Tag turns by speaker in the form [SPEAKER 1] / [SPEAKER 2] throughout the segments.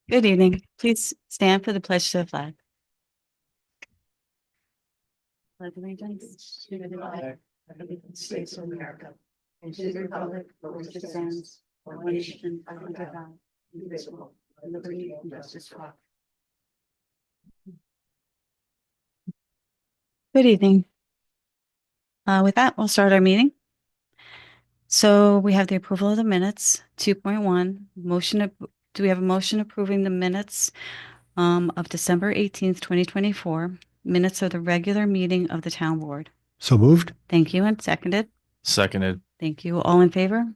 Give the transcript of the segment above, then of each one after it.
[SPEAKER 1] Good evening. Please stand for the pledge to the flag. Pledge allegiance to the flag of the United States of America and to the republic for which it stands, one nation under God, indivisible, with liberty and justice for all. Good evening. With that, we'll start our meeting. So we have the approval of the minutes, 2.1, do we have a motion approving the minutes of December 18th, 2024, minutes of the regular meeting of the town board?
[SPEAKER 2] So moved.
[SPEAKER 1] Thank you, and seconded.
[SPEAKER 3] Seconded.
[SPEAKER 1] Thank you. All in favor?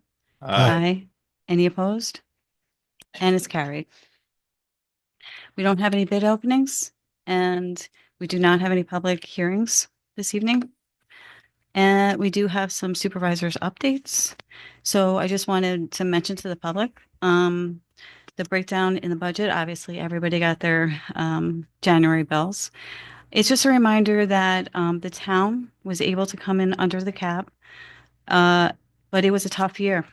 [SPEAKER 2] Aye.
[SPEAKER 1] Any opposed? And it's carried. We don't have any bid openings, and we do not have any public hearings this evening. And we do have some supervisors' updates. So I just wanted to mention to the public, the breakdown in the budget. Obviously, everybody got their January bills. It's just a reminder that the town was able to come in under the cap, but it was a tough year.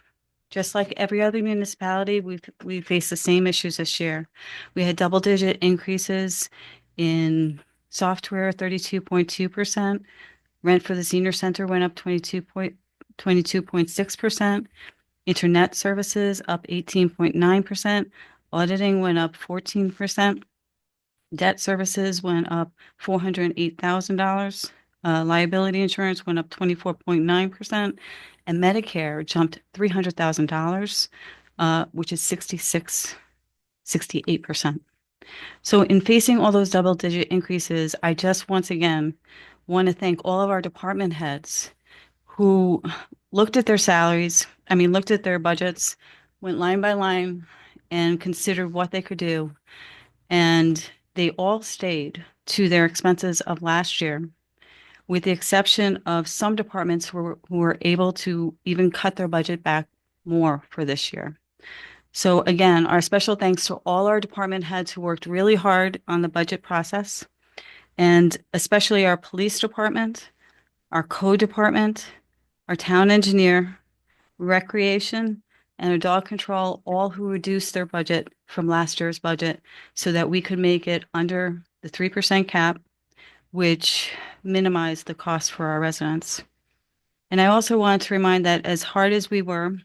[SPEAKER 1] Just like every other municipality, we faced the same issues this year. We had double-digit increases in software, 32.2%. Rent for the senior center went up 22.6%. Internet services up 18.9%. Auditing went up 14%. Debt services went up $408,000. Liability insurance went up 24.9%, and Medicare jumped $300,000, which is 68%. So in facing all those double-digit increases, I just once again want to thank all of our department heads who looked at their salaries, looked at their budgets, went line by line, and considered what they could do. And they all stayed to their expenses of last year, with the exception of some departments who were able to even cut their budget back more for this year. So again, our special thanks to all our department heads who worked really hard on the budget process, and especially our police department, our code department, our town engineer, recreation, and adult control, all who reduced their budget from last year's budget so that we could make it under the 3% cap, which minimized the cost for our residents. And I also want to remind that as hard as we worked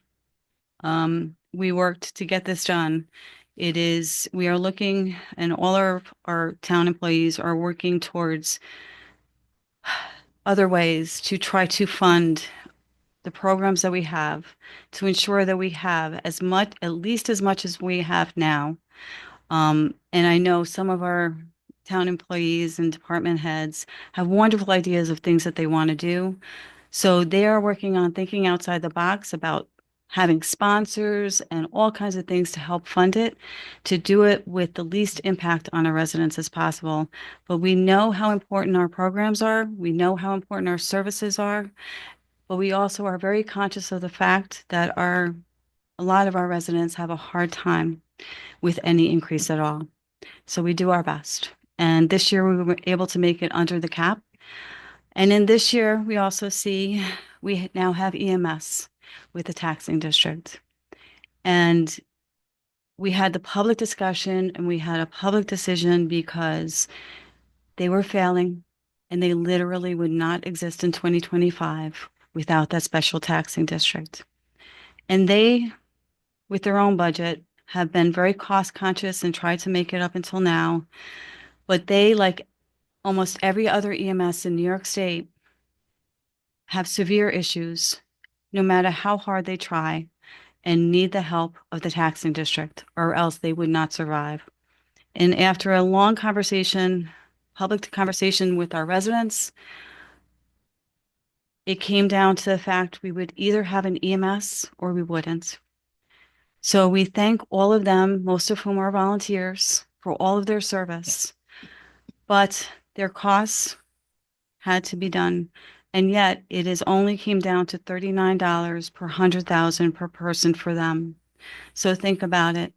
[SPEAKER 1] to get this done. We are looking, and all our town employees are working towards other ways to try to fund the programs that we have, to ensure that we have at least as much as we have now. And I know some of our town employees and department heads have wonderful ideas of things that they want to do. So they are working on thinking outside the box about having sponsors and all kinds of things to help fund it, to do it with the least impact on our residents as possible. But we know how important our programs are. We know how important our services are. But we also are very conscious of the fact that a lot of our residents have a hard time with any increase at all. So we do our best. And this year we were able to make it under the cap. And in this year, we also see we now have EMS with the taxing district. And we had the public discussion and we had a public decision because they were failing and they literally would not exist in 2025 without that special taxing district. And they, with their own budget, have been very cost conscious and tried to make it up until now. But they, like almost every other EMS in New York State, have severe issues, no matter how hard they try, and need the help of the taxing district, or else they would not survive. And after a long conversation, public conversation with our residents, it came down to the fact we would either have an EMS or we wouldn't. So we thank all of them, most of whom are volunteers, for all of their service. But their costs had to be done. And yet it is only came down to $39 per 100,000 per person for them. So think about it.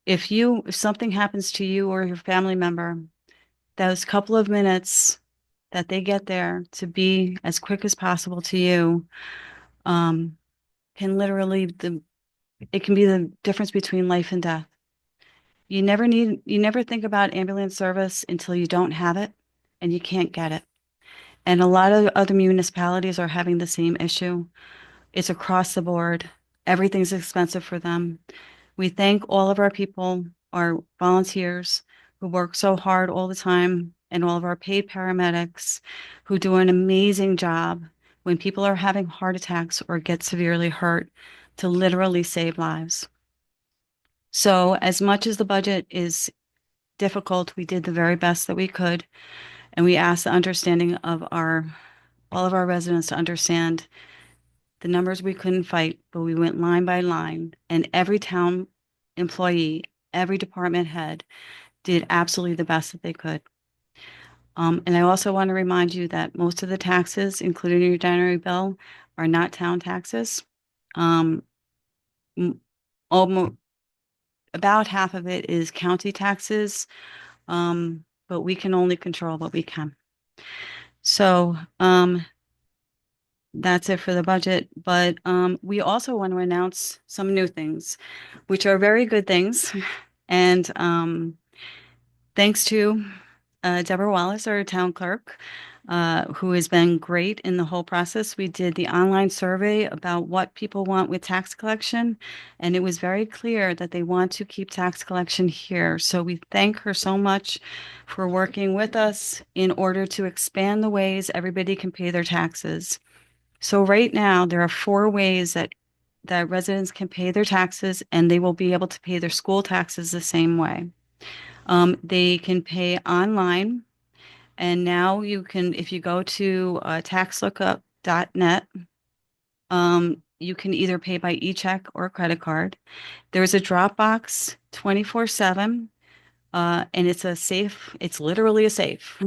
[SPEAKER 1] If something happens to you or your family member, those couple of minutes that they get there to be as quick as possible to you, can literally, it can be the difference between life and death. You never think about ambulance service until you don't have it and you can't get it. And a lot of other municipalities are having the same issue. It's across the board. Everything's expensive for them. We thank all of our people, our volunteers who work so hard all the time, and all of our paid paramedics who do an amazing job when people are having heart attacks or get severely hurt to literally save lives. So, as much as the budget is difficult, we did the very best that we could, and we asked the understanding of our all of our residents to understand the numbers we couldn't fight, but we went line by line, and every town employee, every department head did absolutely the best that they could. And I also want to remind you that most of the taxes, including your January bill, are not town taxes. Um, Almost about half of it is county taxes, but we can only control what we can. So that's it for the budget. But we also want to announce some new things, which are very good things. And thanks to Deborah Wallace, our town clerk, who has been great in the whole process. We did the online survey about what people want with tax collection, and it was very clear that they want to keep tax collection here. So we thank her so much for working with us in order to expand the ways everybody can pay their taxes. So right now, there are 4 ways that residents can pay their taxes, and they will be able to pay their school taxes the same way. They can pay online, and now you can, if you go to taxlookup.net, you can either pay by e-check or credit card. There's a Dropbox 24/7, and it's a safe, it's literally a safe.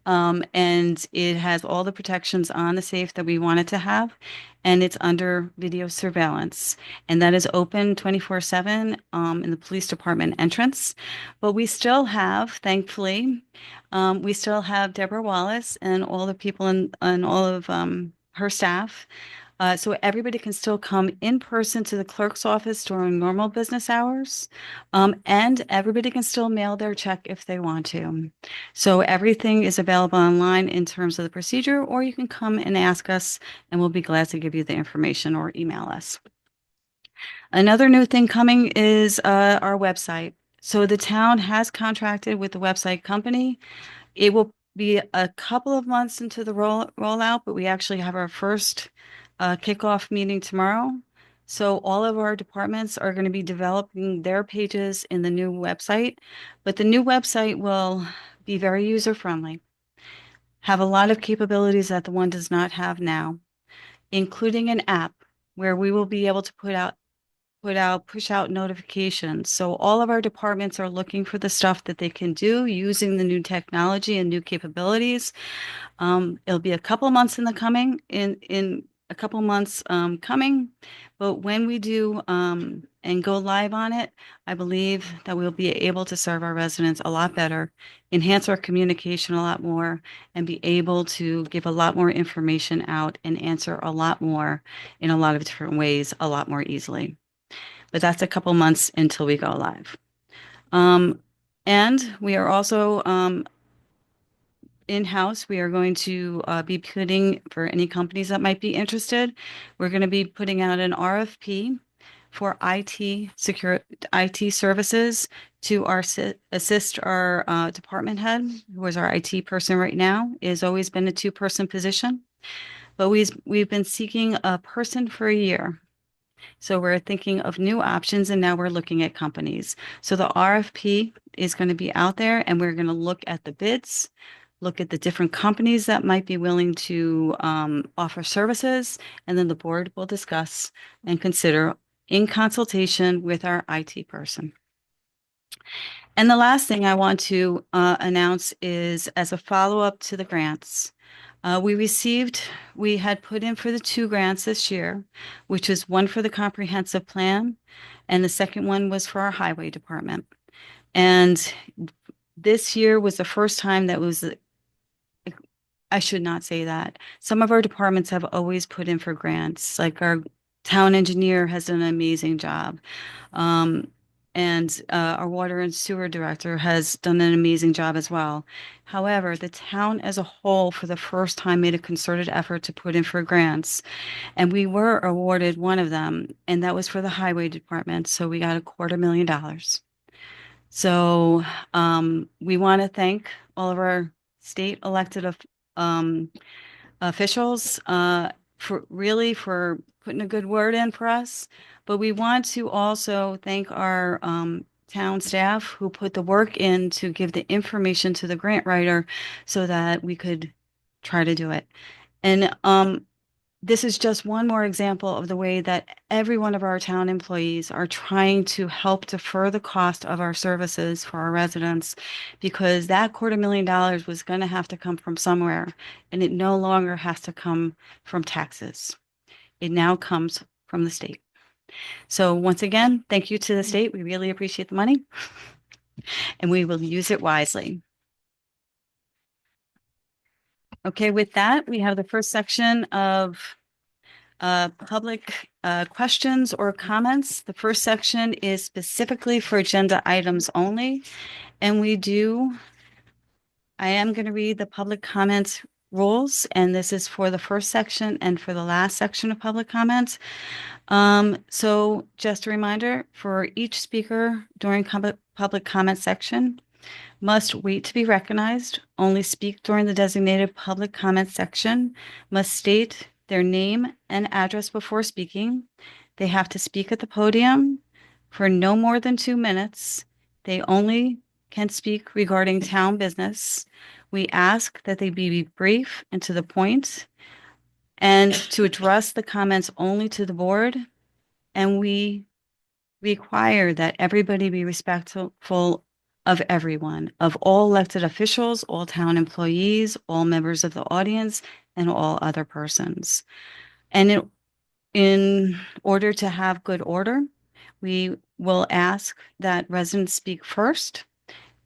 [SPEAKER 1] And it has all the protections on the safe that we want it to have, and it's under video surveillance. And that is open 24/7 in the police department entrance. But we still have, thankfully, we still have Deborah Wallace and all the people and all of her staff, so everybody can still come in person to the clerk's office during normal business hours, and everybody can still mail their check if they want to. So everything is available online in terms of the procedure, or you can come and ask us, and we'll be glad to give you the information or email us. Another new thing coming is our website. So the town has contracted with the website company. It will be a couple of months into the rollout, but we actually have our first kickoff meeting tomorrow. So all of our departments are going to be developing their pages in the new website, but the new website will be very user-friendly, have a lot of capabilities that the one does not have now, including an app where we will be able to push out notifications. So all of our departments are looking for the stuff that they can do using the new technology and new capabilities. It'll be a couple months in a couple months coming, but when we do and go live on it, I believe that we'll be able to serve our residents a lot better, enhance our communication a lot more, and be able to give a lot more information out and answer a lot more in a lot of different ways, a lot more easily. But that's a couple months until we go live. Um, and we are also in-house, we are going to be putting, for any companies that might be interested, we're going to be putting out an RFP for IT services to assist our department head, who is our IT person right now. It has always been a 2-person position, but we've been seeking a person for a year. So we're thinking of new options, and now we're looking at companies. So the RFP is going to be out there, and we're going to look at the bids, look at the different companies that might be willing to offer services, and then the board will discuss and consider in consultation with our IT person. And the last thing I want to announce is, as a follow-up to the grants, we had put in for the 2 grants this year, which is one for the comprehensive plan, and the second one was for our highway department. And this year was the first time that was, I should not say that. Some of our departments have always put in for grants, like our town engineer has done an amazing job. Um, And our water and sewer director has done an amazing job as well. However, the town as a whole, for the first time, made a concerted effort to put in for grants. And we were awarded one of them, and that was for the highway department. So we got $250,000. So we want to thank all of our state elected um, officials for putting a good word in for us. But we want to also thank our town staff who put the work in to give the information to the grant writer so that we could try to do it. And this is just one more example of the way that every one of our town employees are trying to help defer the cost of our services for our residents, because that $250,000 was going to have to come from somewhere, and it no longer has to come from taxes. It now comes from the state. So once again, thank you to the state. We really appreciate the money, and we will use it wisely. Okay, with that, we have the first section of public questions or comments. The first section is specifically for agenda items only. And I am going to read the public comments rules, and this is for the first section and for the last section of public comments. So just a reminder, for each speaker during public comment section, must wait to be recognized, only speak during the designated public comment section, must state their name and address before speaking. They have to speak at the podium for no more than 2 minutes. They only can speak regarding town business. We ask that they be brief and to the point, and to address the comments only to the board. And we require that everybody be respectful of everyone, of all elected officials, all town employees, all members of the audience, and all other persons. And in order to have good order, we will ask that residents speak first,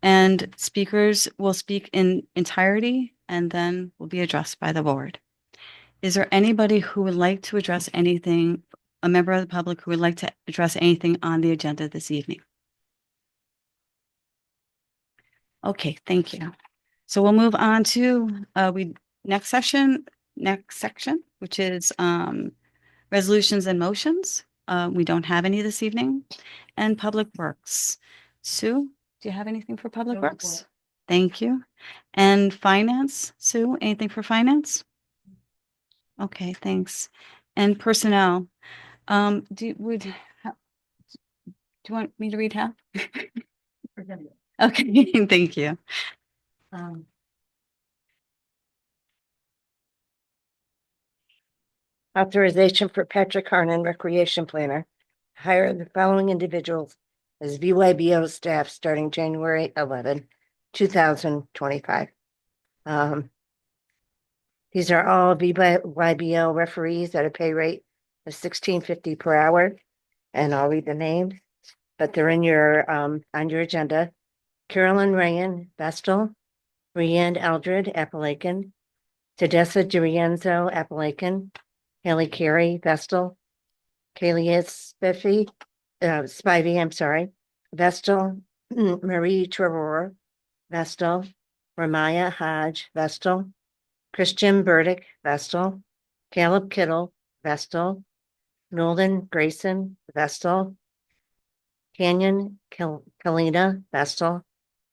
[SPEAKER 1] and speakers will speak in entirety and then will be addressed by the board. Is there anybody who would like to address anything, a member of the public who would like to address anything on the agenda this evening? Okay, thank you. So we'll move on to next section, which is resolutions and motions. We don't have any this evening. And Public Works. Sue, do you have anything for Public Works? Thank you. And Finance, Sue, anything for Finance? Okay, thanks. And Personnel, do you want me to read half? Okay, thank you.
[SPEAKER 3] Authorization for Patrick Harnan, Recreation Planner, to hire the following individuals as VYBO staff starting January 11, 2025. These are all VYBO referees at a pay rate of $16.50 per hour, and I'll read the names, but they're in your on your agenda. Carolyn Rayan, Vestal; Rianne Eldred, Appalachian; Tedessa DiRienzo, Appalachian; Haley Carey, Vestal; Kaylee Spivey, I'm sorry, Vestal; Marie Trevor, Vestal; Ramaya Hodge, Vestal; Christian Burdick, Vestal; Caleb Kittle, Vestal; Nolan Grayson, Vestal; Canyon Kalina, Vestal;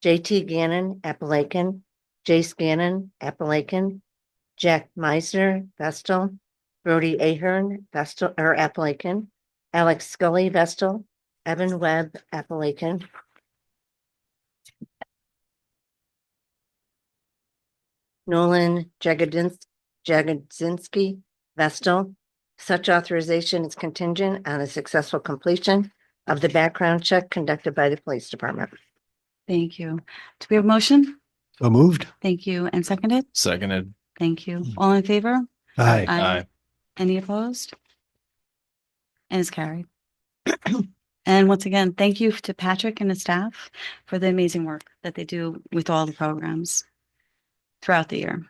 [SPEAKER 3] JT Gannon, Appalachian; Jace Gannon, Appalachian; Jack Meisner, Vestal; Brody Ahern, Vestal or Appalachian; Alex Scully, Vestal; Evan Webb, Appalachian; Nolan Jagodzinski, Vestal. Such authorization is contingent on the successful completion of the background check conducted by the police department.
[SPEAKER 1] Thank you. Do we have a motion?
[SPEAKER 2] So moved.
[SPEAKER 1] Thank you. And seconded?
[SPEAKER 4] Seconded.
[SPEAKER 1] Thank you. All in favor?
[SPEAKER 2] Aye.
[SPEAKER 4] Aye.
[SPEAKER 1] Any opposed? And it's carried. And once again, thank you to Patrick and his staff for the amazing work that they do with all the programs throughout the year.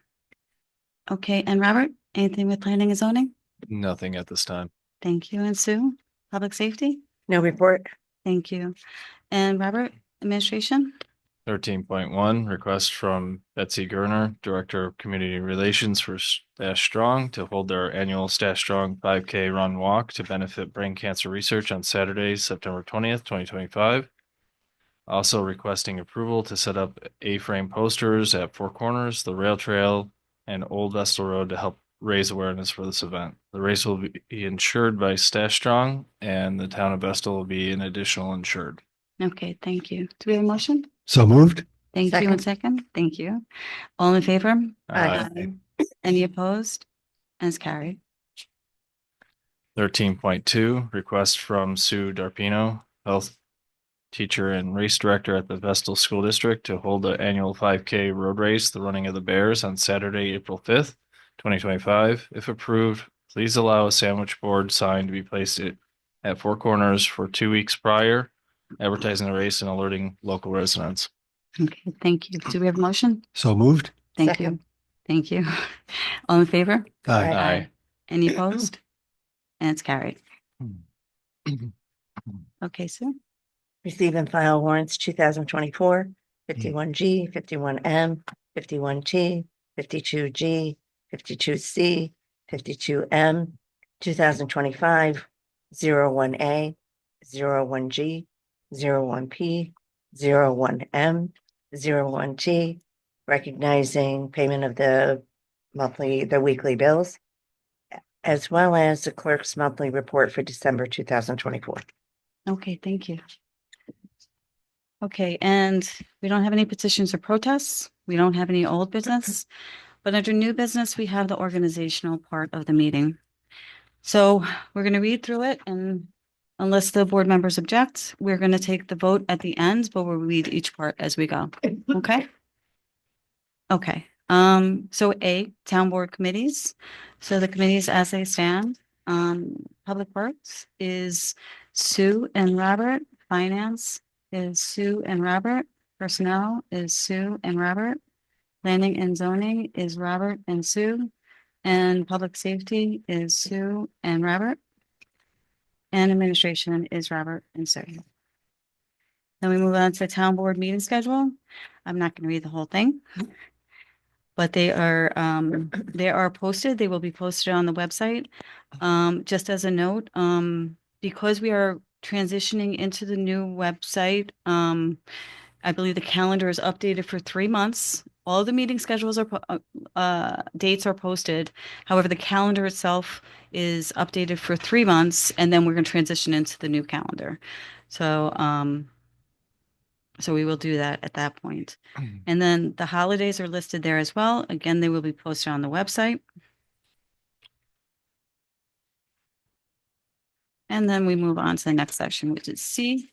[SPEAKER 1] Okay, and Robert, anything with planning and zoning?
[SPEAKER 4] Nothing at this time.
[SPEAKER 1] Thank you. And Sue, public safety?
[SPEAKER 3] No report.
[SPEAKER 1] Thank you. And Robert, administration?
[SPEAKER 4] 13.1, request from Betsy Gerner, Director of Community Relations for Stash Strong, to hold their annual Stash Strong 5K run walk to benefit brain cancer research on Saturday, September 20th, 2025. Also requesting approval to set up A-frame posters at Four Corners, the Rail Trail, and Old Vestal Road to help raise awareness for this event. The race will be insured by Stash Strong, and the town of Vestal will be an additional insured.
[SPEAKER 1] Okay, thank you. Do we have a motion?
[SPEAKER 2] So moved.
[SPEAKER 1] Thank you. And second, thank you. All in favor?
[SPEAKER 3] Aye.
[SPEAKER 1] Any opposed? And it's carried.
[SPEAKER 4] 13.2, request from Sue Darpino, health teacher and race director at the Vestal School District, to hold the annual 5K road race, the Running of the Bears, on Saturday, April 5th, 2025. If approved, please allow a sandwich board sign to be placed at Four Corners for 2 weeks prior, advertising the race and alerting local residents.
[SPEAKER 1] Okay, thank you. Do we have a motion?
[SPEAKER 2] So moved.
[SPEAKER 1] Thank
[SPEAKER 3] Second.
[SPEAKER 1] you. Thank you. All in favor?
[SPEAKER 2] Aye.
[SPEAKER 4] Aye.
[SPEAKER 1] Any opposed? And it's carried. Okay, Sue.
[SPEAKER 3] Receive and file warrants 2024, 51G, 51M, 51T, 52G, 52C, 52M, 2025, 01A, 01G, 01P, 01M, 01T, recognizing payment of the weekly bills, as well as the clerk's monthly report for December 2024.
[SPEAKER 1] Okay, thank you. Okay, and we don't have any petitions or protests. We don't have any old business. But under new business, we have the organizational part of the meeting. So we're going to read through it, and unless the board members object, we're going to take the vote at the end, but we'll read each part as we go. Okay? Okay. So A, town board committees. So the committees as they stand, Public Works is Sue and Robert. Finance is Sue and Robert. Personnel is Sue and Robert. Planning and zoning is Robert and Sue. And public safety is Sue and Robert. And administration is Robert and Sue. Then we move on to the town board meeting schedule. I'm not going to read the whole thing, but they are posted. They will be posted on the website. Just as a note, because we are transitioning into the new website, I believe the calendar is updated for 3 months. All the meeting schedules are dates are posted. However, the calendar itself is updated for 3 months, and then we're going to transition into the new calendar. So, so we will do that at that point. And then the holidays are listed there as well. Again, they will be posted on the website. And then we move on to the next section, which is C,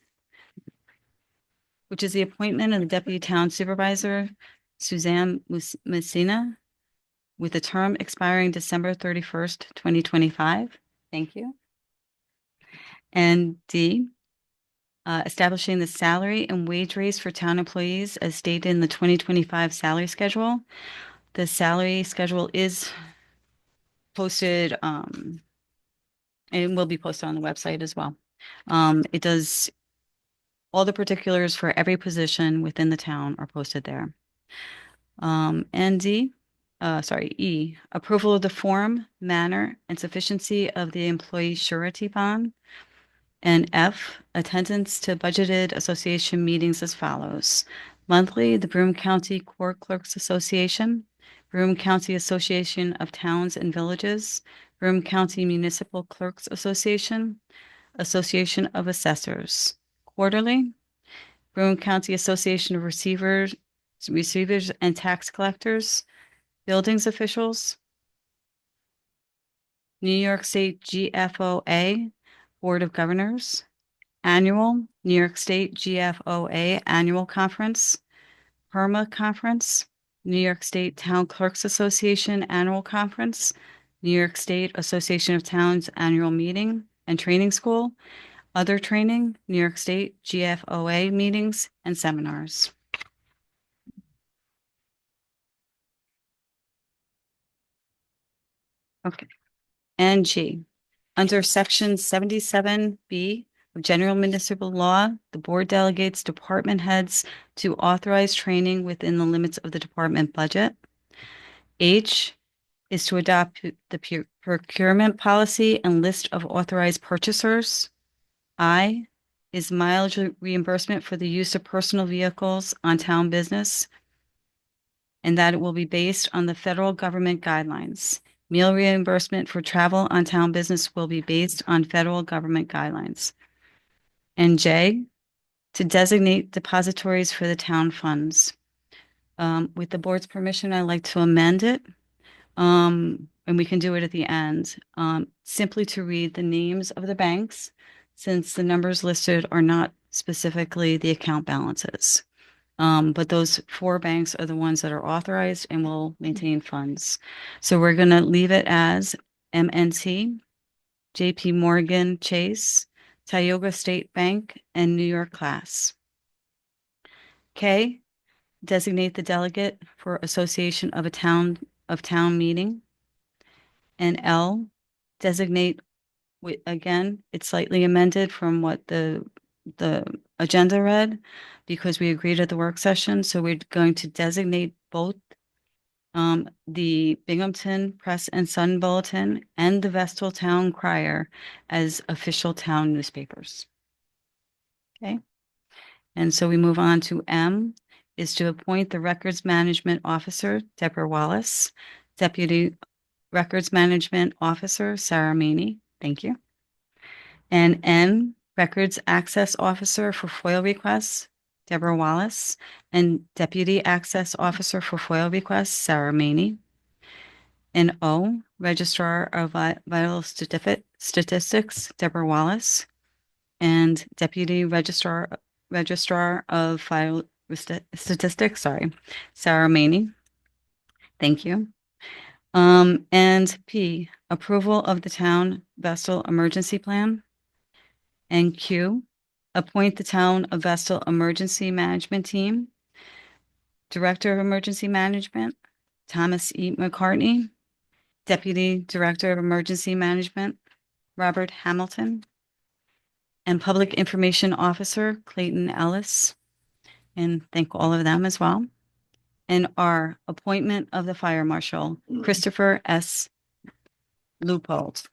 [SPEAKER 1] which is the appointment of the Deputy Town Supervisor, Suzanne Messina, with a term expiring December 31st, 2025. Thank you. And D, establishing the salary and wage rates for town employees as stated in the 2025 salary schedule. The salary schedule is posted, and will be posted on the website as well. It does, all the particulars for every position within the town are posted there. And E, approval of the form, manner, and sufficiency of the employee surety bond. And F, attendance to budgeted association meetings as follows. Monthly, the Broome County Court Clerks Association, Broome County Association of Towns and Villages, Broome County Municipal Clerks Association, Association of Assessors. Quarterly, Broome County Association of Receivers and Tax Collectors, Buildings Officials, New York State GFOA Board of Governors, Annual New York State GFOA Annual Conference, PERMA Conference, New York State Town Clerks Association Annual Conference, New York State Association of Towns Annual Meeting and Training School, other training, New York State GFOA meetings and seminars. Okay. And G, under section 77B, of General Municipal Law, the board delegates department heads to authorize training within the limits of the department budget. H is to adopt the procurement policy and list of authorized purchasers. I is mileage reimbursement for the use of personal vehicles on town business, and that it will be based on the federal government guidelines. Meal reimbursement for travel on town business will be based on federal government guidelines. And J, to designate depositories for the town funds. With the board's permission, I'd like to amend it. And we can do it at the end, simply to read the names of the banks, since the numbers listed are not specifically the account balances. But those 4 banks are the ones that are authorized and will maintain funds. So we're going to leave it as MNT, JP Morgan Chase, Tioga State Bank, and New York Class. K, designate the delegate for association of town meeting. And L, designate, again, it's slightly amended from what the agenda read, because we agreed at the work session. So we're going to designate both the Binghamton Press and Sun Bulletin and the Vestal Town Crier as official town newspapers. Okay. And so we move on to M, is to appoint the Records Management Officer, Deborah Wallace, Deputy Records Management Officer, Sarah Maney. Thank you. And N, Records Access Officer for FOIL requests, Deborah Wallace, and Deputy Access Officer for FOIL requests, Sarah Maney. And O, Registrar of Vital Statistics, Deborah Wallace, and Deputy Registrar of Vital Statistics, Sarah Maney. Thank you. And P, approval of the town Vestal emergency plan. And Q, appoint the town of Vestal emergency management team. Director of Emergency Management, Thomas E. McCartney. Deputy Director of Emergency Management, Robert Hamilton. And Public Information Officer, Clayton Ellis. And thank all of them as well. And R, appointment of the Fire Marshal, Christopher S. Leupold.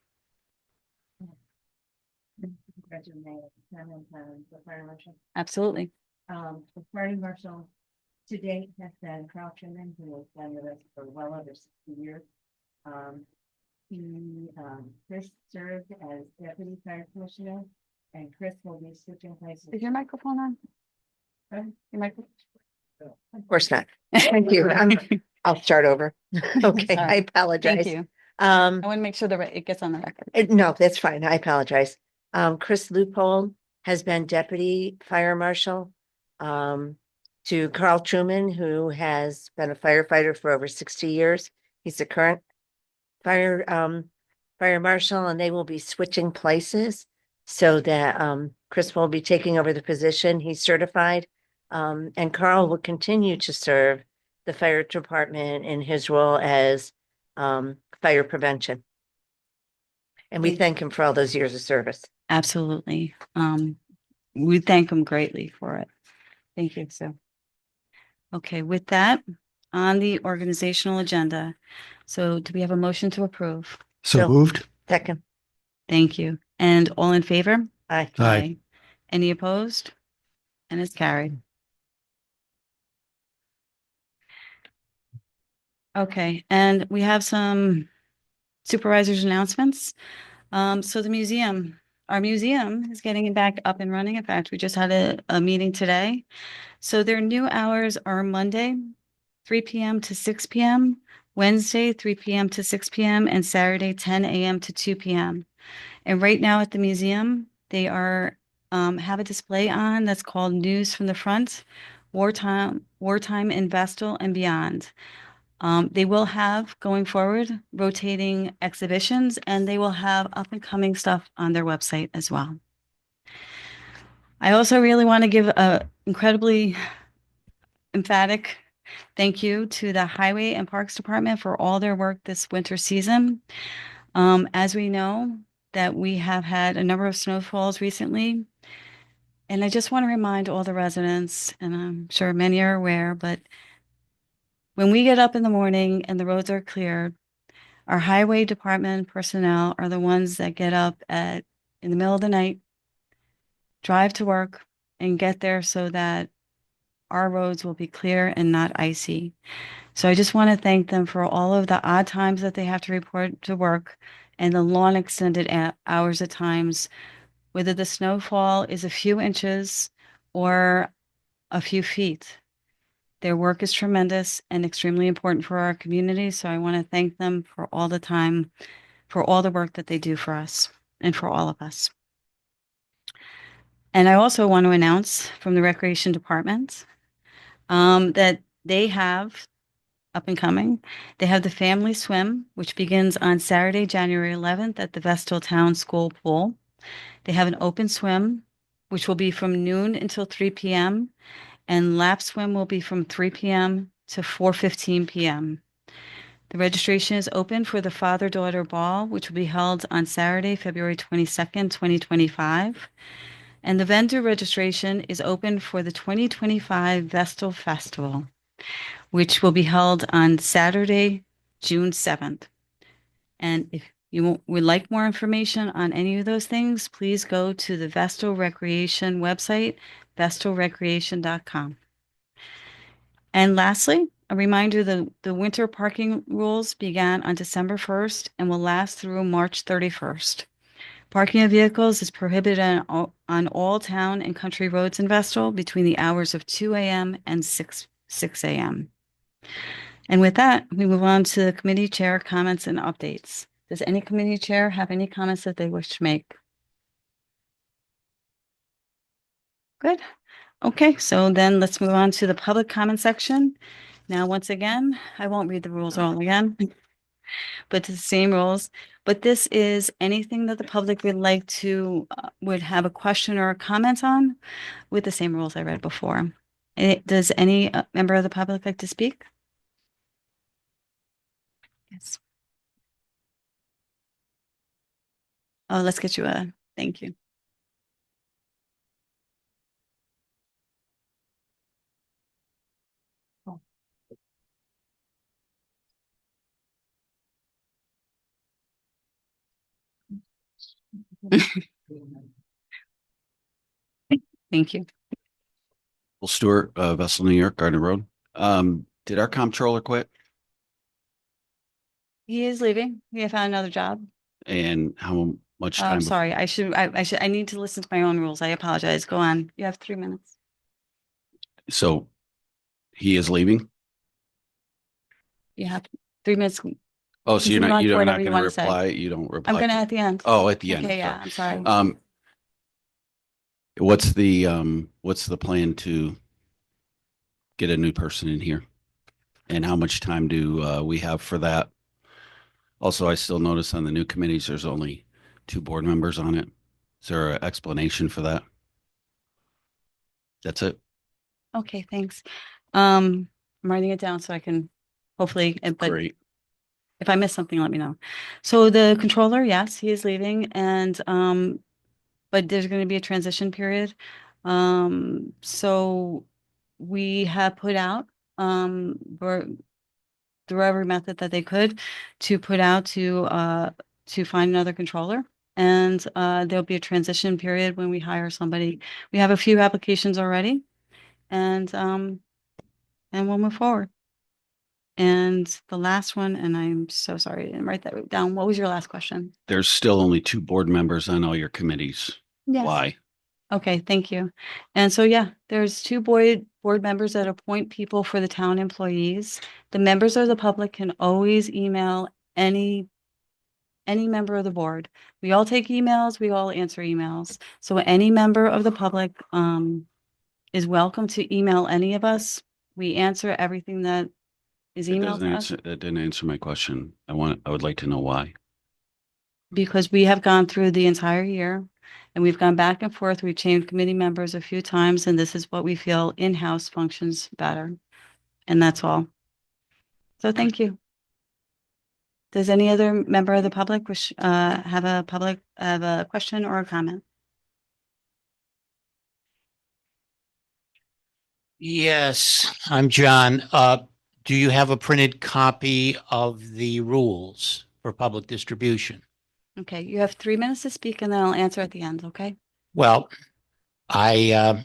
[SPEAKER 3] The fire marshal.
[SPEAKER 1] Absolutely.
[SPEAKER 3] The fire marshal to date has been Carl Truman, who has been with us for well over 60 years. Chris served as deputy fire commissioner, and Chris will be switching places.
[SPEAKER 1] Is your microphone on?
[SPEAKER 3] Sorry?
[SPEAKER 1] Your microphone?
[SPEAKER 3] Of course not. Thank you. I'll start over. Okay,
[SPEAKER 1] Sorry.
[SPEAKER 3] I apologize.
[SPEAKER 1] Thank you. I want to make sure that it gets on the record.
[SPEAKER 3] No, that's fine. I apologize. Chris Leupold has been deputy fire marshal to Carl Truman, who has been a firefighter for over 60 years. He's the current fire marshal, and they will be switching places so that Chris will be taking over the position. He's certified, and Carl will continue to serve the fire department in his role as fire prevention. And we thank him for all those years of service.
[SPEAKER 1] Absolutely. We thank him greatly for it. Thank you, Sue. Okay, with that, on the organizational agenda. So do we have a motion to approve?
[SPEAKER 2] So
[SPEAKER 3] So-
[SPEAKER 2] moved.
[SPEAKER 3] Second,
[SPEAKER 1] Thank you. And all in favor?
[SPEAKER 3] aye.
[SPEAKER 2] Aye.
[SPEAKER 1] Any opposed? And it's carried. Okay, and we have some supervisors' announcements. So our museum is getting back up and running. In fact, we just had a meeting today. So their new hours are Monday, 3 p.m. to 6 p.m., Wednesday, 3 p.m. to 6 p.m., and Saturday, 10 a.m. to 2 p.m. And right now at the museum, they are have a display on that's called News from the Front, Wartime in Vestal and Beyond. They will have, going forward, rotating exhibitions, and they will have up and coming stuff on their website as well. I also really want to give a incredibly emphatic thank you to the Highway and Parks Department for all their work this winter season. As we know, that we have had a number of snowfalls recently. And I just want to remind all the residents, and I'm sure many are aware, but when we get up in the morning and the roads are cleared, our highway department personnel are the ones that get up in the middle of the night, drive to work, and get there so that our roads will be clear and not icy. So I just want to thank them for all of the odd times that they have to report to work and the long extended hours at times, whether the snowfall is a few inches or a few feet. Their work is tremendous and extremely important for our community. So I want to thank them for all the time, for all the work that they do for us and for all of us. And I also want to announce from the Recreation Department that they have up and coming. They have the Family Swim, which begins on Saturday, January 11th at the Vestal Town School Pool. They have an open swim, which will be from noon until 3 p.m. And lap swim will be from 3 p.m. to 4:15 p.m. The registration is open for the Father-Daughter Ball, which will be held on Saturday, February 22nd, 2025. And the vendor registration is open for the 2025 Vestal Festival, which will be held on Saturday, June 7th. And if you would like more information on any of those things, please go to the Vestal Recreation website, vestalrecreation.com. And lastly, a reminder, the winter parking rules began on December 1st and will last through March 31st. Parking of vehicles is prohibited on all town and country roads in Vestal between the hours of 2 a.m. and 6 a.m. And with that, we move on to the committee chair comments and updates. Does any committee chair have any comments that they wish to make? Good. Okay, so then let's move on to the public comment section. Now, once again, I won't read the rules all again, but the same rules. But this is anything that the public would like to, would have a question or a comment on with the same rules I read before. Does any member of the public like to speak? Yes. Oh, let's get you a, thank you. Thank you.
[SPEAKER 5] Well, Stewart, Vessel, New York, Gardner Road. Did our comptroller quit?
[SPEAKER 1] He is leaving. We have found another job.
[SPEAKER 5] And how much
[SPEAKER 1] I'm
[SPEAKER 5] time?
[SPEAKER 1] sorry. I need to listen to my own rules. I apologize. Go on. You have 3 minutes.
[SPEAKER 5] So he is leaving?
[SPEAKER 1] You have 3 minutes.
[SPEAKER 5] Oh, so
[SPEAKER 1] You
[SPEAKER 5] you're
[SPEAKER 1] can
[SPEAKER 5] not,
[SPEAKER 1] run
[SPEAKER 5] you're
[SPEAKER 1] for
[SPEAKER 5] not
[SPEAKER 1] whatever you
[SPEAKER 5] going to
[SPEAKER 1] wanna say.
[SPEAKER 5] reply? You don't reply?
[SPEAKER 1] I'm gonna at the end.
[SPEAKER 5] Oh, at the end.
[SPEAKER 1] Okay, yeah, I'm sorry.
[SPEAKER 5] What's the plan to get a new person in here? And how much time do we have for that? Also, I still notice on the new committees, there's only 2 board members on it. Is there an explanation for that? That's it.
[SPEAKER 1] Okay, thanks. I'm writing it down so I can hopefully, but
[SPEAKER 5] Great.
[SPEAKER 1] if I miss something, let me know. So the controller, yes, he is leaving and, but there's going to be a transition period. So we have put out, through every method that they could to put out to find another controller. And, there'll be a transition period when we hire somebody. We have a few applications already and we'll move forward. And the last one, and I'm so sorry, I didn't write that down. What was your last question?
[SPEAKER 5] There's still only 2 board members on all your committees.
[SPEAKER 1] Yes.
[SPEAKER 5] Why?
[SPEAKER 1] Okay, thank you. And so, yeah, there's 2 board members that appoint people for the town employees. The members of the public can always email any member of the board. We all take emails, we all answer emails. So any member of the public is welcome to email any of us. We answer everything that is emailed to us
[SPEAKER 5] That didn't answer my question. I would like to know why.
[SPEAKER 1] because we have gone through the entire year and we've gone back and forth. We've changed committee members a few times, and this is what we feel in-house functions better. And that's all. So thank you. Does any other member of the public wish, have a question or a comment?
[SPEAKER 6] Yes, I'm John. Do you have a printed copy of the rules for public distribution?
[SPEAKER 1] Okay, you have 3 minutes to speak and then I'll answer at the end, okay?
[SPEAKER 6] Well, the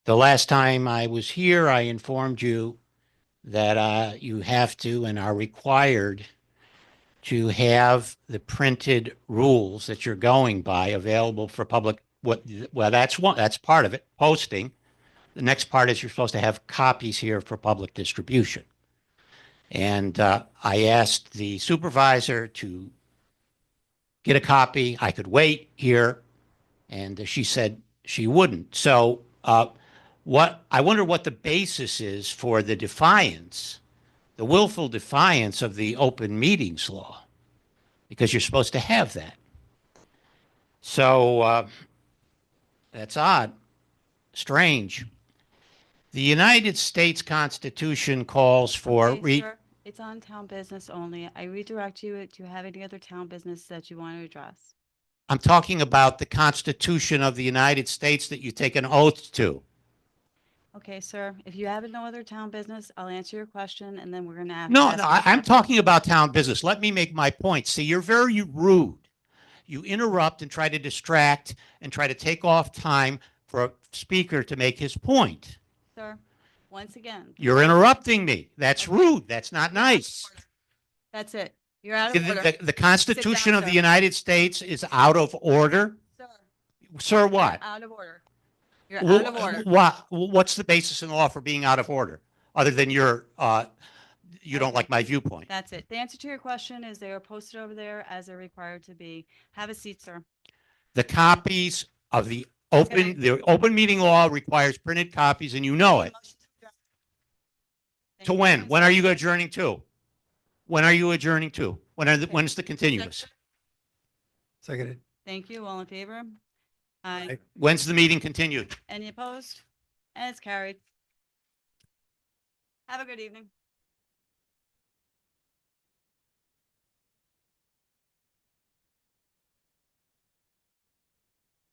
[SPEAKER 6] last time I was here, I informed you that you have to and are required to have the printed rules that you're going by available for public. Well, that's part of it, posting. The next part is you're supposed to have copies here for public distribution. And I asked the supervisor to get a copy. I could wait here, and she said she wouldn't. So I wonder what the basis is for the defiance, the willful defiance of the open meetings law, because you're supposed to have that. So that's odd, strange. The United States Constitution calls for
[SPEAKER 1] Okay, sir, it's on town business only. I redirect you. Do you have any other town business that you want to address?
[SPEAKER 6] I'm talking about the Constitution of the United States that you take an oath to.
[SPEAKER 1] Okay, sir, if you have no other town business, I'll answer your question and then we're gonna have. to
[SPEAKER 6] No,
[SPEAKER 1] ask
[SPEAKER 6] no,
[SPEAKER 1] you
[SPEAKER 6] I'm
[SPEAKER 1] questions.
[SPEAKER 6] talking about town business. Let me make my point. See, you're very rude. You interrupt and try to distract and try to take off time for a speaker to make his point.
[SPEAKER 1] Sir, once again.
[SPEAKER 6] You're interrupting me. That's
[SPEAKER 1] Okay.
[SPEAKER 6] rude. That's not nice.
[SPEAKER 1] That's it. You're out of order.
[SPEAKER 6] The Constitution of
[SPEAKER 1] sir.
[SPEAKER 6] the United States is out of order.
[SPEAKER 1] Sir,
[SPEAKER 6] Sir,
[SPEAKER 1] you're
[SPEAKER 6] what?
[SPEAKER 1] out of order. You're out of order.
[SPEAKER 6] What's the basis in the law for being out of order, other than you don't like my viewpoint?
[SPEAKER 1] That's it. The answer to your question is they are posted over there as they're required to be. Have a seat, sir.
[SPEAKER 6] The copies of the
[SPEAKER 1] Okay.
[SPEAKER 6] open meeting law requires printed copies, and you know it.
[SPEAKER 1] Motion to adjourn. Thank
[SPEAKER 6] To
[SPEAKER 1] you,
[SPEAKER 6] when?
[SPEAKER 1] sir.
[SPEAKER 6] When are you adjourning to? When are you adjourning to? When's the continuous?
[SPEAKER 2] Seconded.
[SPEAKER 1] Thank you. All in favor? Aye.
[SPEAKER 2] Aye.
[SPEAKER 6] When's the meeting continued?
[SPEAKER 1] Any opposed? And it's carried. Have a good evening.